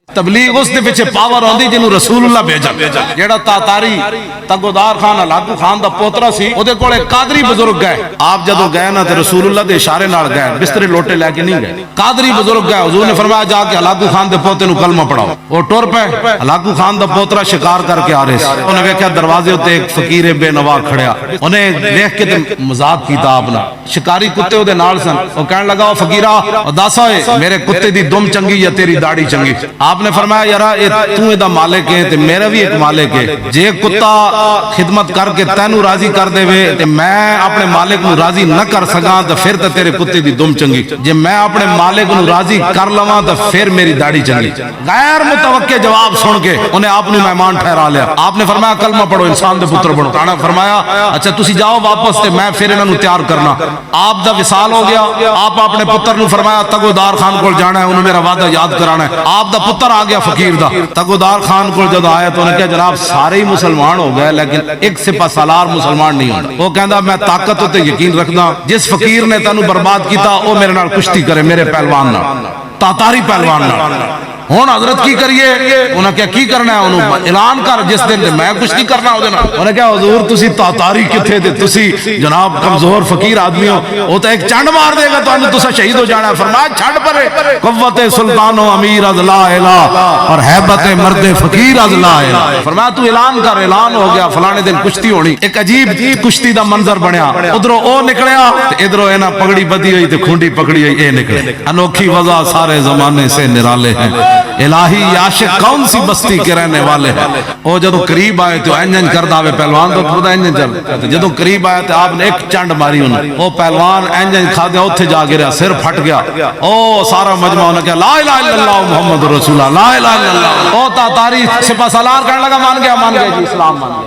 تبلیغ اس دے پیچھے پاور آندی جنوں رسول اللہ بھیجا جیڑا تاتاری تگودار خان ہلاکو خان دا پوترا سی او دے کول قادری بزرگ گئے آپ جدوں گئے نا تے رسول اللہ دے اشارے نال گئے بسترے لوٹے لے کے نہیں گئے قادری بزرگ گئے حضور نے فرمایا جا کے ہلاکو خان دے پوتے نو کلمہ پڑھاؤ او ٹر پے ہلاکو خان دا پوترا شکار کر کے آ رہے سی انہیں ویکھیا دروازے تے ایک فقیر بے نوا کھڑیا انہیں دیکھ کے تے مذاق کیتا آپ نے شکاری کتے او دے نال سن او کہن لگا او فقیرا دس ہوئے میرے کتے دی دم چنگی یا تیری داڑھی چنگی آپ نے فرمایا یارا تو دا مالک ہے تے میرا بھی ایک مالک ہے جے کتا خدمت کر کے تینو راضی کر دے وے تے میں اپنے مالک نو راضی نہ کر سکاں تے پھر تے تیرے کتے دی دم چنگی جے میں اپنے مالک نو راضی کر لواں تے پھر میری داڑھی چنگی غیر متوقع جواب سن کے انہیں آپ نے مہمان ٹھہرا لیا آپ نے فرمایا کلمہ پڑھو انسان دے پتر بنو تانا فرمایا اچھا تسی جاؤ واپس تے میں پھر انہاں نو تیار کرنا آپ دا وصال ہو گیا آپ اپنے پتر نو فرمایا تگودار خان کول جانا ہے انہوں میرا وعدہ یاد کرانا ہے آپ دا پتر آ گیا فقیر دا تگودار خان کو جب آیا تو انہیں کہا جناب سارے ہی مسلمان ہو گئے لیکن ایک سپہ سالار مسلمان نہیں ہوتا وہ کہندا میں طاقت ہوتے یقین رکھدا جس فقیر نے تینو برباد کیتا وہ میرے نال کشتی کرے میرے پہلوان نال تاتاری پہلوان نال ہون حضرت کی کریے انہاں کیا کی کرنا ہے انہوں اعلان کر جس دن میں کچھ نہیں کرنا ہو انہیں کہا حضور تسی تاتاری کتھے دے تسی جناب کمزور فقیر آدمی ہو وہ تو ایک چنڈ مار دے گا تو انہیں تسا شہید ہو جانا ہے فرمایا چھڑ پرے قوت سلطان و امیر از لا الہ اور حیبت مرد فقیر از لا الہ فرمایا تو اعلان کر اعلان ہو گیا فلانے دن کشتی ہونی ایک عجیب کشتی دا منظر بنیا ادھروں او نکلیا ادھروں اینا پگڑی بدی ہوئی تے کھونڈی پکڑی ہوئی اے نکلے انوکھی وضع سارے زمانے سے نرالے ہیں الہی عاشق کون سی بستی کے رہنے والے ہیں وہ جدو قریب آئے تو انجن کر داوے پہلوان تو خدا انجن چل جدو قریب آئے تو آپ نے ایک چنڈ ماری انہیں وہ پہلوان انجن کھا دیا اتھے جا گریا سر پھٹ گیا او سارا مجمع انہیں کہا لا الہ الا اللہ محمد رسول اللہ لا الہ الا اللہ او تاتاری سپہ سالار کرنے لگا مان گیا جی اسلام مان گیا